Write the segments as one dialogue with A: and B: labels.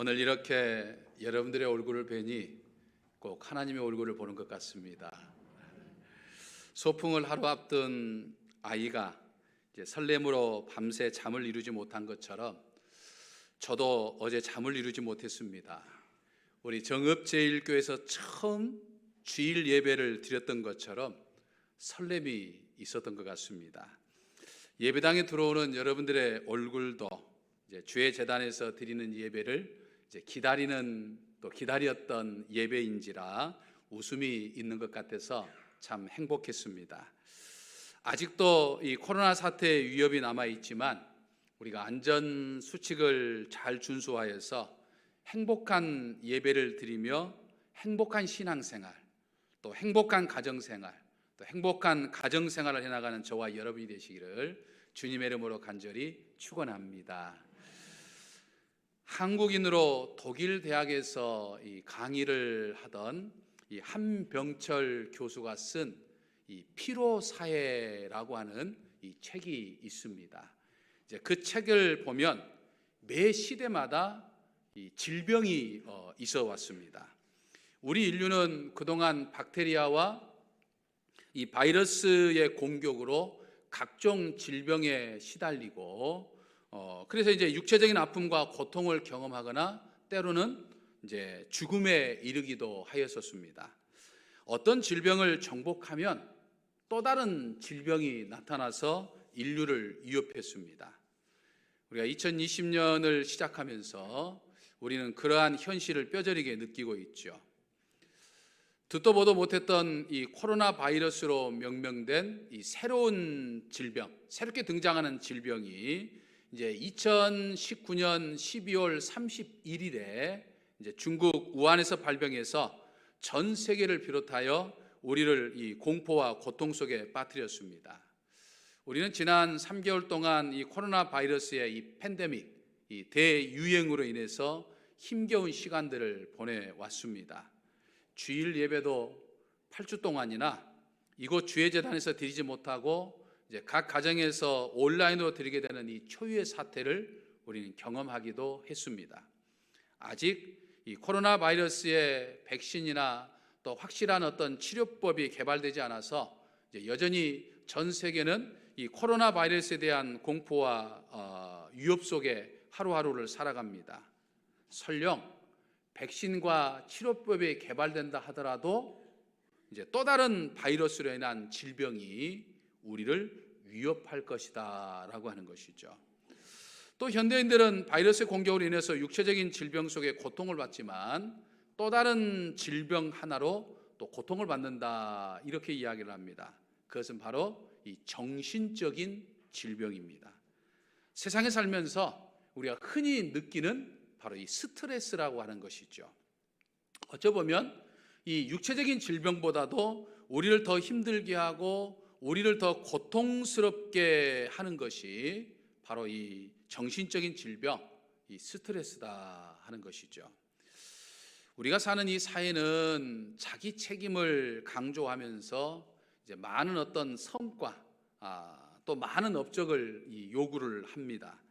A: 오늘 이렇게 여러분들의 얼굴을 뵈니 꼭 하나님의 얼굴을 보는 것 같습니다. 소풍을 하루 앞둔 아이가 이제 설렘으로 밤새 잠을 이루지 못한 것처럼 저도 어제 잠을 이루지 못했습니다. 우리 정읍제일교회에서 처음 주일 예배를 드렸던 것처럼 설렘이 있었던 것 같습니다. 예배당에 들어오는 여러분들의 얼굴도 이제 주의 재단에서 드리는 예배를 이제 기다렸던 예배인지라 웃음이 있는 것 같아서 참 행복했습니다. 아직도 이 코로나 사태의 위협이 남아 있지만 우리가 안전 수칙을 잘 준수하여서 행복한 예배를 드리며 행복한 신앙생활, 또 행복한 가정생활, 또 행복한 가정생활을 해나가는 저와 여러분이 되시기를 주님의 이름으로 간절히 축원합니다. 한국인으로 독일 대학에서 이 강의를 하던 이 한병철 교수가 쓴 이 피로사회라고 하는 이 책이 있습니다. 이제 그 책을 보면 매 시대마다 이 질병이 있어 왔습니다. 우리 인류는 그동안 박테리아와 이 바이러스의 공격으로 각종 질병에 시달리고 그래서 이제 육체적인 아픔과 고통을 경험하거나 때로는 이제 죽음에 이르기도 하였었습니다. 어떤 질병을 정복하면 또 다른 질병이 나타나서 인류를 위협했습니다. 우리가 2020년을 시작하면서 우리는 그러한 현실을 뼈저리게 느끼고 있죠. 듣도 보도 못했던 이 코로나 바이러스로 명명된 이 새로운 질병, 새롭게 등장하는 질병이 이제 2019년 12월 31일에 이제 중국 우한에서 발병해서 전 세계를 비롯하여 우리를 이 공포와 고통 속에 빠뜨렸습니다. 우리는 지난 3개월 동안 이 코로나 바이러스의 이 팬데믹, 이 대유행으로 인해서 힘겨운 시간들을 보내왔습니다. 주일 예배도 8주 동안이나 이곳 주의 재단에서 드리지 못하고 이제 각 가정에서 온라인으로 드리게 되는 이 초유의 사태를 우리는 경험하기도 했습니다. 아직 이 코로나 바이러스의 백신이나 또 확실한 어떤 치료법이 개발되지 않아서 이제 여전히 전 세계는 이 코로나 바이러스에 대한 공포와 위협 속에 하루하루를 살아갑니다. 설령 백신과 치료법이 개발된다 하더라도 이제 또 다른 바이러스로 인한 질병이 우리를 위협할 것이다 라고 하는 것이죠. 또 현대인들은 바이러스의 공격으로 인해서 육체적인 질병 속에 고통을 받지만 또 다른 질병 하나로 또 고통을 받는다 이렇게 이야기를 합니다. 그것은 바로 이 정신적인 질병입니다. 세상에 살면서 우리가 흔히 느끼는 바로 이 스트레스라고 하는 것이죠. 어쩌보면 이 육체적인 질병보다도 우리를 더 힘들게 하고 우리를 더 고통스럽게 하는 것이 바로 이 정신적인 질병, 이 스트레스다 하는 것이죠. 우리가 사는 이 사회는 자기 책임을 강조하면서 이제 많은 어떤 성과, 또 많은 업적을 요구를 합니다.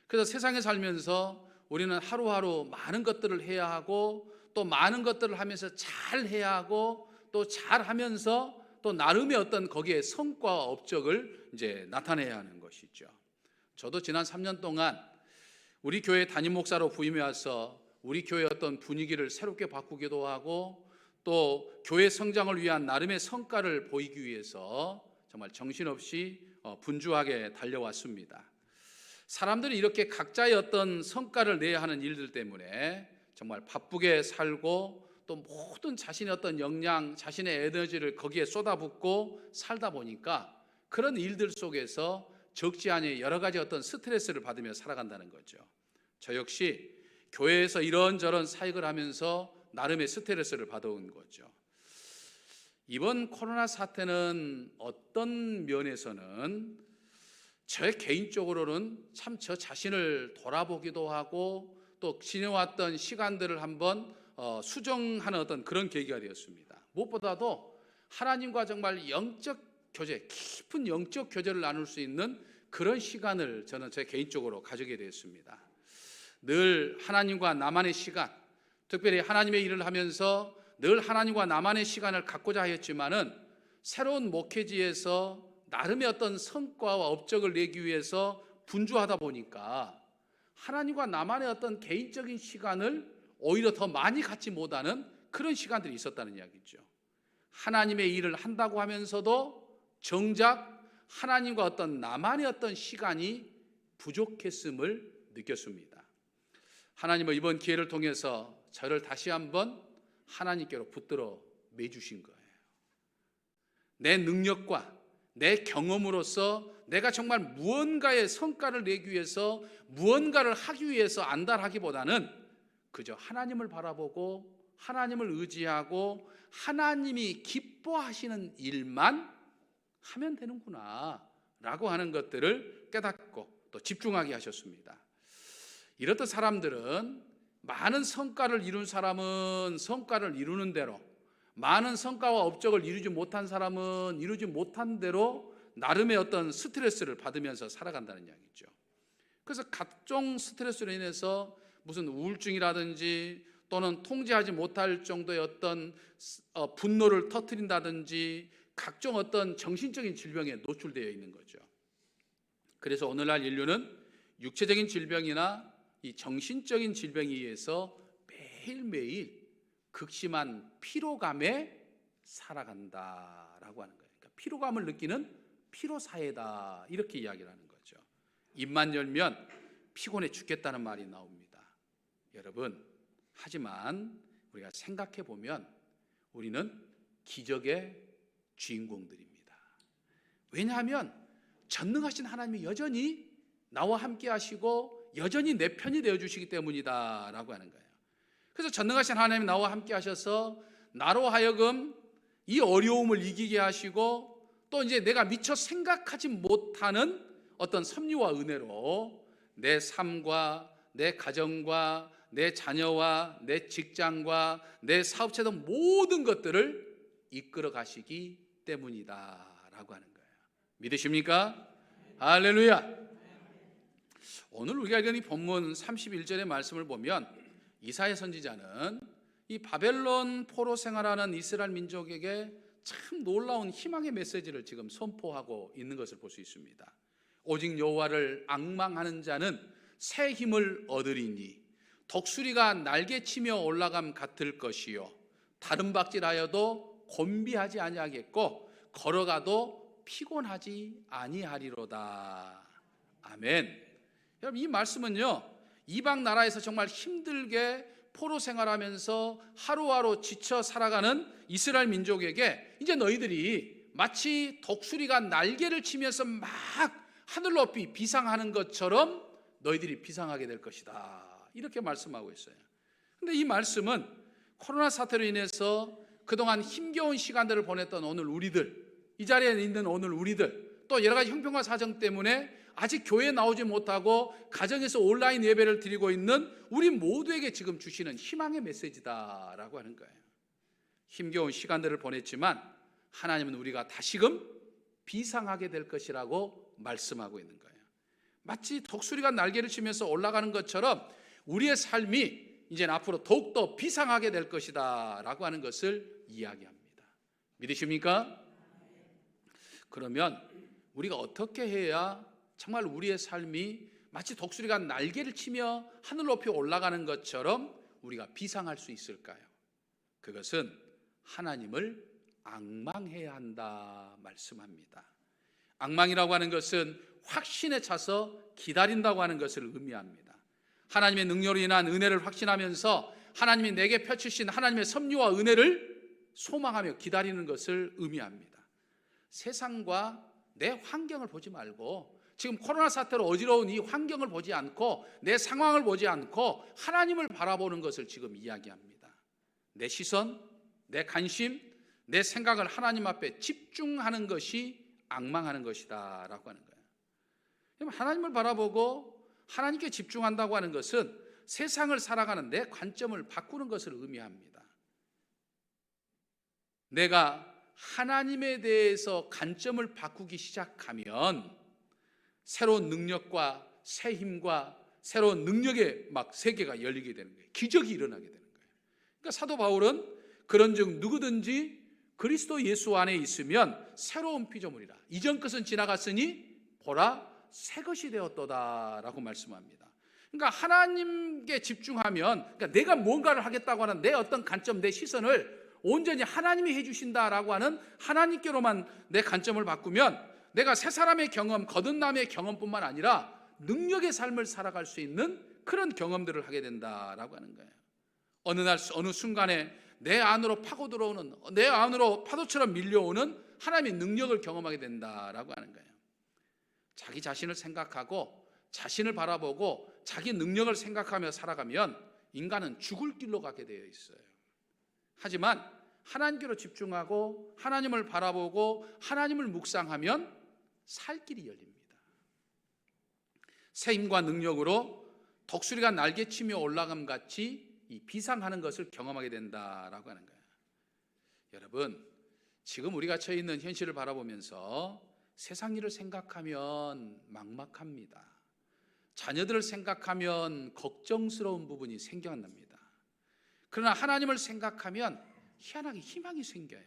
A: 그래서 세상에 살면서 우리는 하루하루 많은 것들을 해야 하고 또 많은 것들을 하면서 잘 해야 하고 또 잘하면서 또 나름의 어떤 거기에 성과 업적을 이제 나타내야 하는 것이죠. 저도 지난 3년 동안 우리 교회 담임 목사로 부임해 와서 우리 교회의 어떤 분위기를 새롭게 바꾸기도 하고 또 교회 성장을 위한 나름의 성과를 보이기 위해서 정말 정신없이 분주하게 달려왔습니다. 사람들이 이렇게 각자의 어떤 성과를 내야 하는 일들 때문에 정말 바쁘게 살고 또 모든 자신의 어떤 역량, 자신의 에너지를 거기에 쏟아붓고 살다 보니까 그런 일들 속에서 적지 않은 여러 가지 어떤 스트레스를 받으며 살아간다는 거죠. 저 역시 교회에서 이런저런 사역을 하면서 나름의 스트레스를 받아온 거죠. 이번 코로나 사태는 어떤 면에서는 저 개인적으로는 참 저 자신을 돌아보기도 하고 또 지내왔던 시간들을 한번 수정하는 어떤 그런 계기가 되었습니다. 무엇보다도 하나님과 정말 영적 교제, 깊은 영적 교제를 나눌 수 있는 그런 시간을 저는 제 개인적으로 가지게 되었습니다. 늘 하나님과 나만의 시간, 특별히 하나님의 일을 하면서 늘 하나님과 나만의 시간을 갖고자 하였지만은 새로운 목회지에서 나름의 어떤 성과와 업적을 내기 위해서 분주하다 보니까 하나님과 나만의 어떤 개인적인 시간을 오히려 더 많이 갖지 못하는 그런 시간들이 있었다는 이야기죠. 하나님의 일을 한다고 하면서도 정작 하나님과 어떤 나만의 어떤 시간이 부족했음을 느꼈습니다. 하나님은 이번 기회를 통해서 저를 다시 한번 하나님께로 붙들어 매주신 거예요. 내 능력과 내 경험으로서 내가 정말 무언가의 성과를 내기 위해서 무언가를 하기 위해서 안달하기보다는 그저 하나님을 바라보고 하나님을 의지하고 하나님이 기뻐하시는 일만 하면 되는구나 라고 하는 것들을 깨닫고 또 집중하게 하셨습니다. 이렇듯 사람들은 많은 성과를 이룬 사람은 성과를 이루는 대로, 많은 성과와 업적을 이루지 못한 사람은 이루지 못한 대로 나름의 어떤 스트레스를 받으면서 살아간다는 이야기죠. 그래서 각종 스트레스로 인해서 무슨 우울증이라든지 또는 통제하지 못할 정도의 어떤 분노를 터뜨린다든지 각종 어떤 정신적인 질병에 노출되어 있는 거죠. 그래서 오늘날 인류는 육체적인 질병이나 이 정신적인 질병에 의해서 매일매일 극심한 피로감에 살아간다라고 하는 거예요. 그러니까 피로감을 느끼는 피로사회다 이렇게 이야기를 하는 거죠. 입만 열면 피곤해 죽겠다는 말이 나옵니다. 여러분, 하지만 우리가 생각해 보면 우리는 기적의 주인공들입니다. 왜냐하면 전능하신 하나님이 여전히 나와 함께 하시고 여전히 내 편이 되어주시기 때문이다 라고 하는 거예요. 그래서 전능하신 하나님이 나와 함께 하셔서 나로 하여금 이 어려움을 이기게 하시고 또 이제 내가 미처 생각하지 못하는 어떤 섭리와 은혜로 내 삶과 내 가정과 내 자녀와 내 직장과 내 사업체 등 모든 것들을 이끌어 가시기 때문이다 라고 하는 거예요. 믿으십니까? 할렐루야. 오늘 우리가 읽은 이 본문 31절의 말씀을 보면 이사야 선지자는 이 바벨론 포로 생활하는 이스라엘 민족에게 참 놀라운 희망의 메시지를 지금 선포하고 있는 것을 볼 수 있습니다. 오직 여호와를 앙망하는 자는 새 힘을 얻으리니 독수리가 날개치며 올라감 같을 것이요 다른 박질하여도 곤비하지 아니하겠고 걸어가도 피곤하지 아니하리로다. 아멘. 여러분, 이 말씀은요 이방 나라에서 정말 힘들게 포로 생활하면서 하루하루 지쳐 살아가는 이스라엘 민족에게 이제 너희들이 마치 독수리가 날개를 치면서 막 하늘 높이 비상하는 것처럼 너희들이 비상하게 될 것이다 이렇게 말씀하고 있어요. 그런데 이 말씀은 코로나 사태로 인해서 그동안 힘겨운 시간들을 보냈던 오늘 우리들, 이 자리에 있는 오늘 우리들, 또 여러 가지 형편과 사정 때문에 아직 교회에 나오지 못하고 가정에서 온라인 예배를 드리고 있는 우리 모두에게 지금 주시는 희망의 메시지다라고 하는 거예요. 힘겨운 시간들을 보냈지만 하나님은 우리가 다시금 비상하게 될 것이라고 말씀하고 있는 거예요. 마치 독수리가 날개를 치면서 올라가는 것처럼 우리의 삶이 이제는 앞으로 더욱더 비상하게 될 것이다 라고 하는 것을 이야기합니다. 믿으십니까? 그러면 우리가 어떻게 해야 정말 우리의 삶이 마치 독수리가 날개를 치며 하늘 높이 올라가는 것처럼 우리가 비상할 수 있을까요? 그것은 하나님을 앙망해야 한다 말씀합니다. 앙망이라고 하는 것은 확신에 차서 기다린다고 하는 것을 의미합니다. 하나님의 능력으로 인한 은혜를 확신하면서 하나님이 내게 펼치신 하나님의 섭리와 은혜를 소망하며 기다리는 것을 의미합니다. 세상과 내 환경을 보지 말고 지금 코로나 사태로 어지러운 이 환경을 보지 않고 내 상황을 보지 않고 하나님을 바라보는 것을 지금 이야기합니다. 내 시선, 내 관심, 내 생각을 하나님 앞에 집중하는 것이 앙망하는 것이다 라고 하는 거예요. 하나님을 바라보고 하나님께 집중한다고 하는 것은 세상을 살아가는 내 관점을 바꾸는 것을 의미합니다. 내가 하나님에 대해서 관점을 바꾸기 시작하면 새로운 능력과 새 힘과 새로운 능력의 막 세계가 열리게 되는 거예요. 기적이 일어나게 되는 거예요. 그러니까 사도 바울은 그런즉 누구든지 그리스도 예수 안에 있으면 새로운 피조물이라. 이전 것은 지나갔으니 보라 새 것이 되었도다라고 말씀합니다. 그러니까 하나님께 집중하면, 그러니까 내가 뭔가를 하겠다고 하는 내 어떤 관점, 내 시선을 온전히 하나님이 해주신다라고 하는 하나님께로만 내 관점을 바꾸면 내가 새 사람의 경험, 거듭남의 경험뿐만 아니라 능력의 삶을 살아갈 수 있는 그런 경험들을 하게 된다라고 하는 거예요. 어느 날 어느 순간에 내 안으로 파고 들어오는, 내 안으로 파도처럼 밀려오는 하나님의 능력을 경험하게 된다라고 하는 거예요. 자기 자신을 생각하고 자신을 바라보고 자기 능력을 생각하며 살아가면 인간은 죽을 길로 가게 되어 있어요. 하지만 하나님께로 집중하고 하나님을 바라보고 하나님을 묵상하면 살 길이 열립니다. 새 힘과 능력으로 독수리가 날개치며 올라감 같이 이 비상하는 것을 경험하게 된다라고 하는 거예요. 여러분, 지금 우리가 처해 있는 현실을 바라보면서 세상 일을 생각하면 막막합니다. 자녀들을 생각하면 걱정스러운 부분이 생겨납니다. 그러나 하나님을 생각하면 희한하게 희망이 생겨요.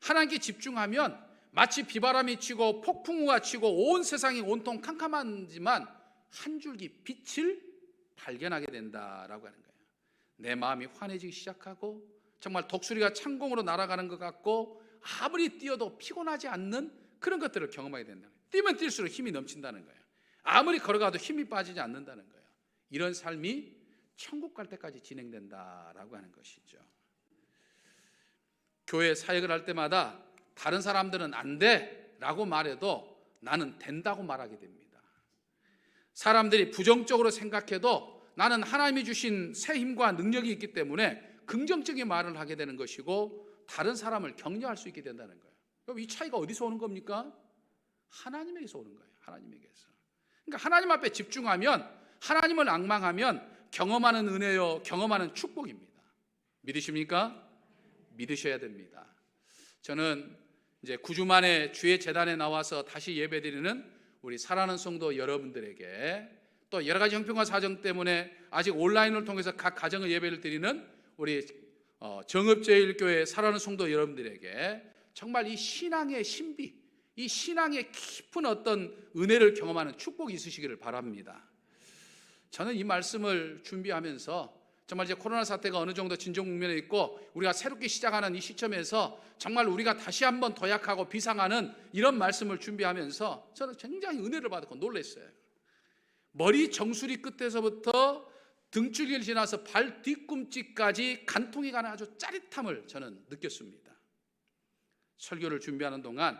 A: 하나님께 집중하면 마치 비바람이 치고 폭풍우가 치고 온 세상이 온통 캄캄하지만 한 줄기 빛을 발견하게 된다라고 하는 거예요. 내 마음이 환해지기 시작하고 정말 독수리가 창공으로 날아가는 것 같고 아무리 뛰어도 피곤하지 않는 그런 것들을 경험하게 된다는 거예요. 뛰면 뛸수록 힘이 넘친다는 거예요. 아무리 걸어가도 힘이 빠지지 않는다는 거예요. 이런 삶이 천국 갈 때까지 진행된다라고 하는 것이죠. 교회 사역을 할 때마다 다른 사람들은 안 돼라고 말해도 나는 된다고 말하게 됩니다. 사람들이 부정적으로 생각해도 나는 하나님이 주신 새 힘과 능력이 있기 때문에 긍정적인 말을 하게 되는 것이고 다른 사람을 격려할 수 있게 된다는 거예요. 그럼 이 차이가 어디서 오는 겁니까? 하나님에게서 오는 거예요. 하나님에게서. 그러니까 하나님 앞에 집중하면, 하나님을 앙망하면 경험하는 은혜요, 경험하는 축복입니다. 믿으십니까? 믿으셔야 됩니다. 저는 이제 9주 만에 주의 재단에 나와서 다시 예배드리는 우리 사랑하는 성도 여러분들에게, 또 여러 가지 형편과 사정 때문에 아직 온라인을 통해서 각 가정의 예배를 드리는 우리 정읍제일교회 사랑하는 성도 여러분들에게 정말 이 신앙의 신비, 이 신앙의 깊은 어떤 은혜를 경험하는 축복이 있으시기를 바랍니다. 저는 이 말씀을 준비하면서 정말 이제 코로나 사태가 어느 정도 진정 국면에 있고 우리가 새롭게 시작하는 이 시점에서 정말 우리가 다시 한번 도약하고 비상하는 이런 말씀을 준비하면서 저는 굉장히 은혜를 받았고 놀랐어요. 머리 정수리 끝에서부터 등줄기를 지나서 발 뒤꿈치까지 간통이 가는 아주 짜릿함을 저는 느꼈습니다. 설교를 준비하는 동안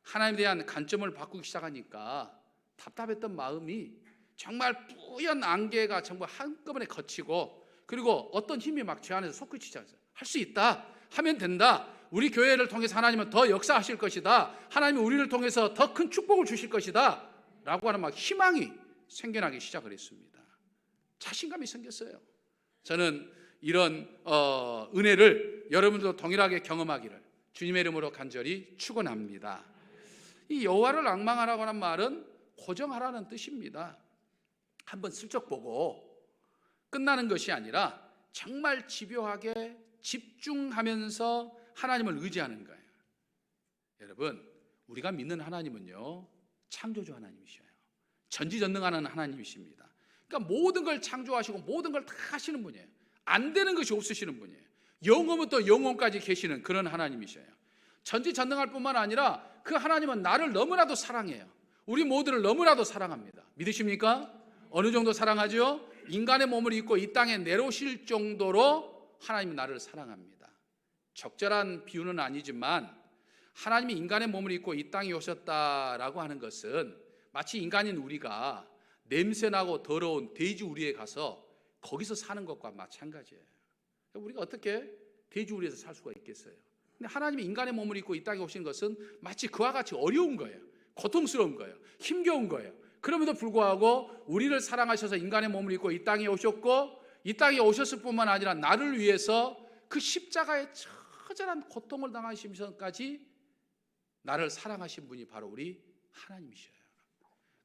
A: 하나님에 대한 관점을 바꾸기 시작하니까 답답했던 마음이 정말 뿌연 안개가 전부 한꺼번에 거치고, 그리고 어떤 힘이 막 제 안에서 솟구치지 않았어요. 할 수 있다, 하면 된다, 우리 교회를 통해서 하나님은 더 역사하실 것이다, 하나님은 우리를 통해서 더 큰 축복을 주실 것이다 라고 하는 막 희망이 생겨나기 시작을 했습니다. 자신감이 생겼어요. 저는 이런 은혜를 여러분들도 동일하게 경험하기를 주님의 이름으로 간절히 축원합니다. 이 여호와를 앙망하라고 하는 말은 고정하라는 뜻입니다. 한번 슬쩍 보고 끝나는 것이 아니라 정말 집요하게 집중하면서 하나님을 의지하는 거예요. 여러분, 우리가 믿는 하나님은요, 창조주 하나님이셔요. 전지전능하는 하나님이십니다. 그러니까 모든 걸 창조하시고 모든 걸 다 하시는 분이에요. 안 되는 것이 없으시는 분이에요. 영원부터 영원까지 계시는 그런 하나님이셔요. 전지전능할 뿐만 아니라 그 하나님은 나를 너무나도 사랑해요. 우리 모두를 너무나도 사랑합니다. 믿으십니까? 어느 정도 사랑하죠? 인간의 몸을 입고 이 땅에 내려오실 정도로 하나님은 나를 사랑합니다. 적절한 비유는 아니지만 하나님이 인간의 몸을 입고 이 땅에 오셨다라고 하는 것은 마치 인간인 우리가 냄새나고 더러운 돼지우리에 가서 거기서 사는 것과 마찬가지예요. 우리가 어떻게 돼지우리에서 살 수가 있겠어요? 근데 하나님이 인간의 몸을 입고 이 땅에 오신 것은 마치 그와 같이 어려운 거예요. 고통스러운 거예요. 힘겨운 거예요. 그럼에도 불구하고 우리를 사랑하셔서 인간의 몸을 입고 이 땅에 오셨고, 이 땅에 오셨을 뿐만 아니라 나를 위해서 그 십자가의 처절한 고통을 당하시면서까지 나를 사랑하신 분이 바로 우리 하나님이셔요.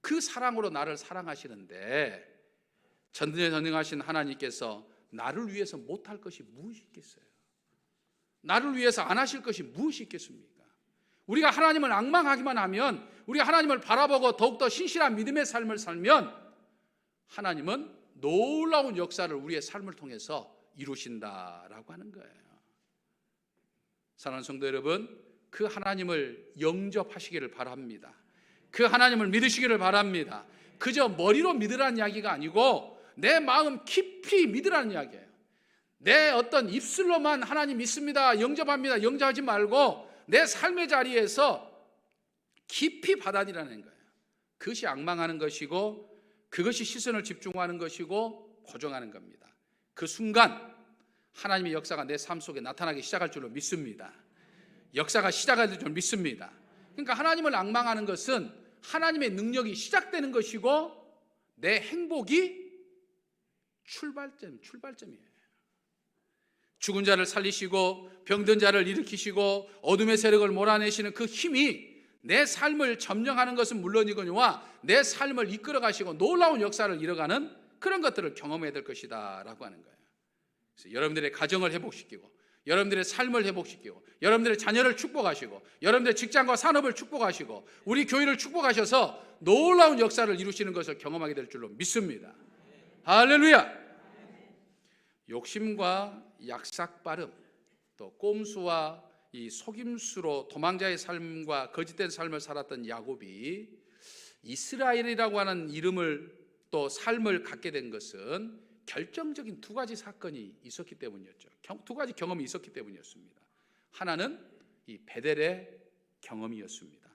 A: 그 사랑으로 나를 사랑하시는데 전능하신 하나님께서 나를 위해서 못할 것이 무엇이 있겠어요? 나를 위해서 안 하실 것이 무엇이 있겠습니까? 우리가 하나님을 앙망하기만 하면, 우리가 하나님을 바라보고 더욱더 신실한 믿음의 삶을 살면 하나님은 놀라운 역사를 우리의 삶을 통해서 이루신다라고 하는 거예요. 사랑하는 성도 여러분, 그 하나님을 영접하시기를 바랍니다. 그 하나님을 믿으시기를 바랍니다. 그저 머리로 믿으라는 이야기가 아니고 내 마음 깊이 믿으라는 이야기예요. 내 어떤 입술로만 하나님 믿습니다, 영접합니다, 영접하지 말고 내 삶의 자리에서 깊이 받아들이라는 거예요. 그것이 앙망하는 것이고, 그것이 시선을 집중하는 것이고 고정하는 겁니다. 그 순간 하나님의 역사가 내 삶 속에 나타나기 시작할 줄로 믿습니다. 역사가 시작할 줄 믿습니다. 그러니까 하나님을 앙망하는 것은 하나님의 능력이 시작되는 것이고 내 행복이 출발점이에요. 죽은 자를 살리시고 병든 자를 일으키시고 어둠의 세력을 몰아내시는 그 힘이 내 삶을 점령하는 것은 물론이거니와 내 삶을 이끌어 가시고 놀라운 역사를 이뤄가는 그런 것들을 경험해야 될 것이다 라고 하는 거예요. 그래서 여러분들의 가정을 회복시키고, 여러분들의 삶을 회복시키고, 여러분들의 자녀를 축복하시고, 여러분들의 직장과 산업을 축복하시고, 우리 교회를 축복하셔서 놀라운 역사를 이루시는 것을 경험하게 될 줄로 믿습니다. 할렐루야. 욕심과 약삭빠름, 또 꼼수와 이 속임수로 도망자의 삶과 거짓된 삶을 살았던 야곱이 이스라엘이라고 하는 이름을 또 삶을 갖게 된 것은 결정적인 두 가지 사건이 있었기 때문이었죠. 두 가지 경험이 있었기 때문이었습니다. 하나는 이 베델의 경험이었습니다.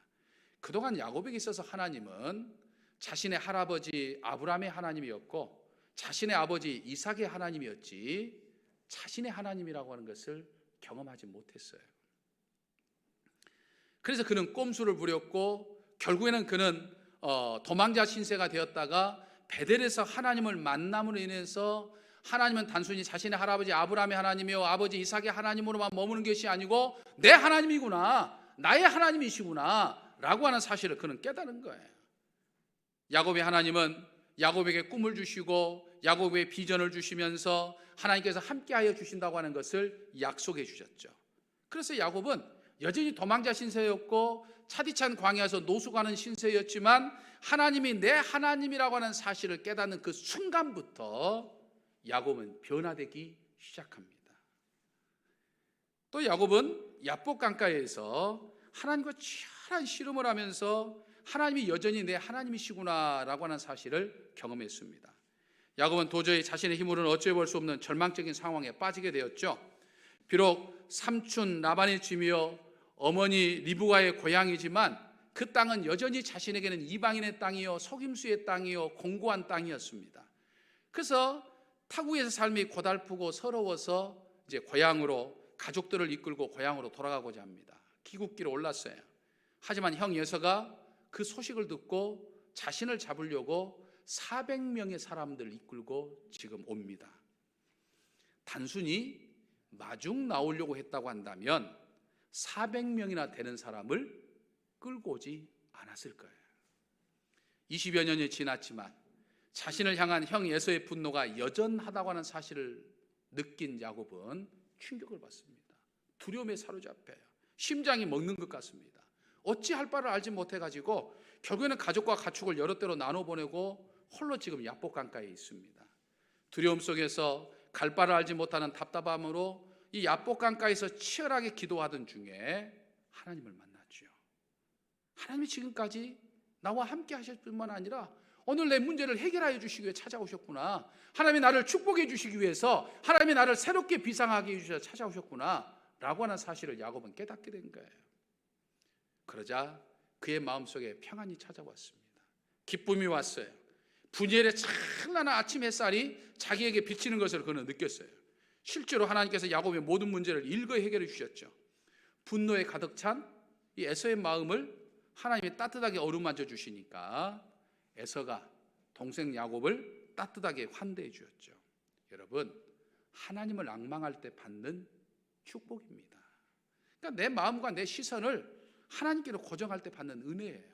A: 그동안 야곱에게 있어서 하나님은 자신의 할아버지 아브라함의 하나님이었고 자신의 아버지 이삭의 하나님이었지 자신의 하나님이라고 하는 것을 경험하지 못했어요. 그래서 그는 꼼수를 부렸고 결국에는 그는 도망자 신세가 되었다가 베델에서 하나님을 만남으로 인해서 하나님은 단순히 자신의 할아버지 아브라함의 하나님이요 아버지 이삭의 하나님으로만 머무는 것이 아니고 내 하나님이구나, 나의 하나님이시구나 라고 하는 사실을 그는 깨달은 거예요. 야곱의 하나님은 야곱에게 꿈을 주시고 야곱에게 비전을 주시면서 하나님께서 함께하여 주신다고 하는 것을 약속해 주셨죠. 그래서 야곱은 여전히 도망자 신세였고 차디찬 광야에서 노숙하는 신세였지만 하나님이 내 하나님이라고 하는 사실을 깨닫는 그 순간부터 야곱은 변화되기 시작합니다. 또 야곱은 야복 강가에서 하나님과 치열한 씨름을 하면서 하나님이 여전히 내 하나님이시구나라고 하는 사실을 경험했습니다. 야곱은 도저히 자신의 힘으로는 어찌해 볼 수 없는 절망적인 상황에 빠지게 되었죠. 비록 삼촌 라반의 집이요 어머니 리브가의 고향이지만 그 땅은 여전히 자신에게는 이방인의 땅이요 속임수의 땅이요 공고한 땅이었습니다. 그래서 타국에서 삶이 고달프고 서러워서 이제 고향으로 가족들을 이끌고 고향으로 돌아가고자 합니다. 기국기로 올랐어요. 하지만 형 여서가 그 소식을 듣고 자신을 잡으려고 400명의 사람들을 이끌고 지금 옵니다. 단순히 마중 나오려고 했다고 한다면 400명이나 되는 사람을 끌고 오지 않았을 거예요. 20여 년이 지났지만 자신을 향한 형 에서의 분노가 여전하다고 하는 사실을 느낀 야곱은 충격을 받습니다. 두려움에 사로잡혀요. 심장이 먹는 것 같습니다. 어찌할 바를 알지 못해가지고 결국에는 가족과 가축을 여러 대로 나눠보내고 홀로 지금 야복 강가에 있습니다. 두려움 속에서 갈 바를 알지 못하는 답답함으로 이 야복 강가에서 치열하게 기도하던 중에 하나님을 만났죠. 하나님이 지금까지 나와 함께 하실 뿐만 아니라 오늘 내 문제를 해결하여 주시기 위해 찾아오셨구나. 하나님이 나를 축복해 주시기 위해서 하나님이 나를 새롭게 비상하게 해주셔서 찾아오셨구나 라고 하는 사실을 야곱은 깨닫게 된 거예요. 그러자 그의 마음속에 평안이 찾아왔습니다. 기쁨이 왔어요. 분열의 찬란한 아침 햇살이 자기에게 비치는 것을 그는 느꼈어요. 실제로 하나님께서 야곱의 모든 문제를 일거에 해결해 주셨죠. 분노에 가득 찬 이 에서의 마음을 하나님이 따뜻하게 어루만져 주시니까 에서가 동생 야곱을 따뜻하게 환대해 주었죠. 여러분, 하나님을 앙망할 때 받는 축복입니다. 그러니까 내 마음과 내 시선을 하나님께로 고정할 때 받는 은혜예요.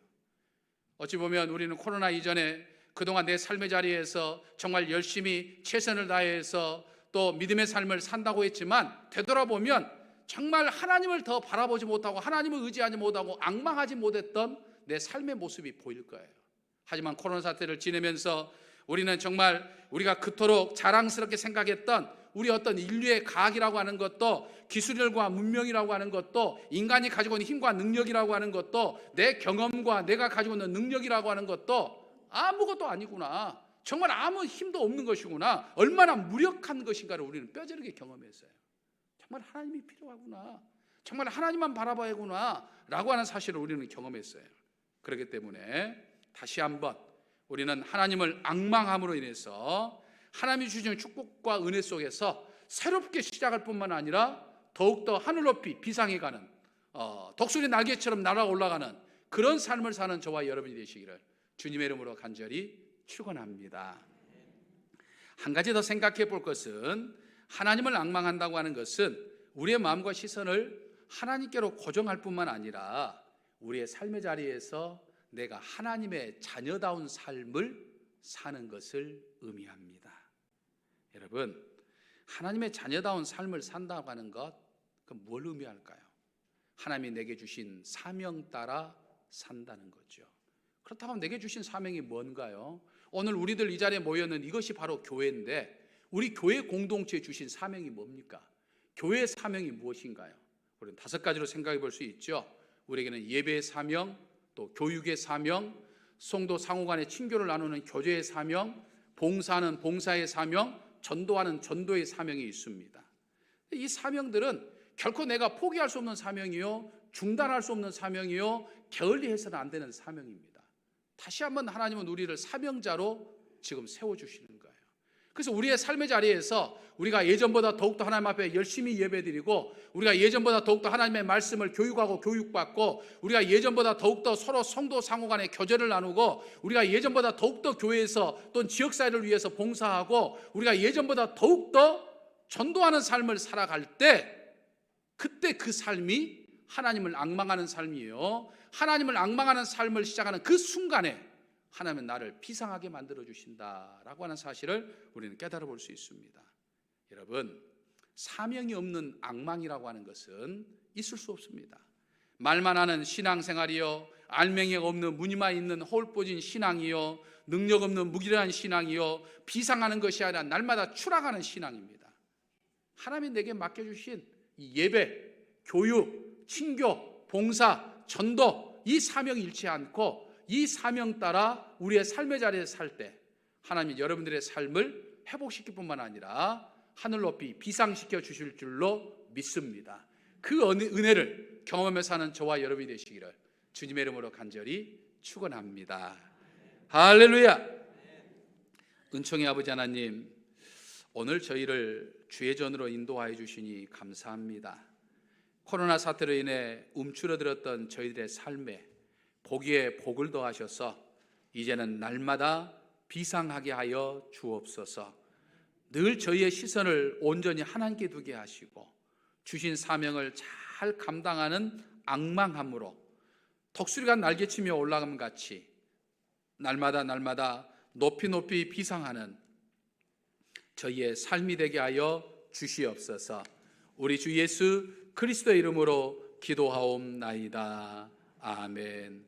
A: 어찌 보면 우리는 코로나 이전에 그동안 내 삶의 자리에서 정말 열심히 최선을 다해서 또 믿음의 삶을 산다고 했지만 되돌아보면 정말 하나님을 더 바라보지 못하고 하나님을 의지하지 못하고 앙망하지 못했던 내 삶의 모습이 보일 거예요. 하지만 코로나 사태를 지내면서 우리는 정말 우리가 그토록 자랑스럽게 생각했던 우리 어떤 인류의 과학이라고 하는 것도 기술과 문명이라고 하는 것도 인간이 가지고 있는 힘과 능력이라고 하는 것도 내 경험과 내가 가지고 있는 능력이라고 하는 것도 아무것도 아니구나, 정말 아무 힘도 없는 것이구나, 얼마나 무력한 것인가를 우리는 뼈저리게 경험했어요. 정말 하나님이 필요하구나, 정말 하나님만 바라봐야구나 라고 하는 사실을 우리는 경험했어요. 그렇기 때문에 다시 한번 우리는 하나님을 앙망함으로 인해서 하나님이 주시는 축복과 은혜 속에서 새롭게 시작할 뿐만 아니라 더욱더 하늘 높이 비상해 가는 독수리 날개처럼 날아 올라가는 그런 삶을 사는 저와 여러분이 되시기를 주님의 이름으로 간절히 축원합니다. 한 가지 더 생각해 볼 것은, 하나님을 앙망한다고 하는 것은 우리의 마음과 시선을 하나님께로 고정할 뿐만 아니라 우리의 삶의 자리에서 내가 하나님의 자녀다운 삶을 사는 것을 의미합니다. 여러분, 하나님의 자녀다운 삶을 산다고 하는 것, 그건 뭘 의미할까요? 하나님이 내게 주신 사명 따라 산다는 거죠. 그렇다면 내게 주신 사명이 뭔가요? 오늘 우리들 이 자리에 모여있는 이것이 바로 교회인데, 우리 교회 공동체에 주신 사명이 뭡니까? 교회의 사명이 무엇인가요? 우리는 5가지로 생각해 볼 수 있죠. 우리에게는 예배의 사명, 또 교육의 사명, 성도 상호간의 친교를 나누는 교제의 사명, 봉사하는 봉사의 사명, 전도하는 전도의 사명이 있습니다. 이 사명들은 결코 내가 포기할 수 없는 사명이요, 중단할 수 없는 사명이요, 게을리해서는 안 되는 사명입니다. 다시 한번 하나님은 우리를 사명자로 지금 세워주시는 거예요. 그래서 우리의 삶의 자리에서 우리가 예전보다 더욱더 하나님 앞에 열심히 예배드리고, 우리가 예전보다 더욱더 하나님의 말씀을 교육하고 교육받고, 우리가 예전보다 더욱더 서로 성도 상호간의 교제를 나누고, 우리가 예전보다 더욱더 교회에서 또는 지역사회를 위해서 봉사하고, 우리가 예전보다 더욱더 전도하는 삶을 살아갈 때, 그때 그 삶이 하나님을 앙망하는 삶이에요. 하나님을 앙망하는 삶을 시작하는 그 순간에 하나님은 나를 비상하게 만들어 주신다라고 하는 사실을 우리는 깨달아 볼 수 있습니다. 여러분, 사명이 없는 앙망이라고 하는 것은 있을 수 없습니다. 말만 하는 신앙생활이요, 알맹이가 없는 무늬만 있는 홀빠진 신앙이요, 능력 없는 무기력한 신앙이요, 비상하는 것이 아니라 날마다 추락하는 신앙입니다. 하나님이 내게 맡겨주신 이 예배, 교육, 친교, 봉사, 전도, 이 사명이 잃지 않고 이 사명 따라 우리의 삶의 자리에 살 때 하나님이 여러분들의 삶을 회복시킬 뿐만 아니라 하늘 높이 비상시켜 주실 줄로 믿습니다. 그 은혜를 경험하며 사는 저와 여러분이 되시기를 주님의 이름으로 간절히 축원합니다. 할렐루야. 은총의 아버지 하나님, 오늘 저희를 주의 전으로 인도하여 주시니 감사합니다. 코로나 사태로 인해 움츠러들었던 저희들의 삶에 복에 복을 더하셔서 이제는 날마다 비상하게 하여 주옵소서. 늘 저희의 시선을 온전히 하나님께 두게 하시고 주신 사명을 잘 감당하는 앙망함으로 독수리가 날개치며 올라감 같이 날마다 높이 높이 비상하는 저희의 삶이 되게 하여 주시옵소서. 우리 주 예수 그리스도의 이름으로 기도하옵나이다. 아멘.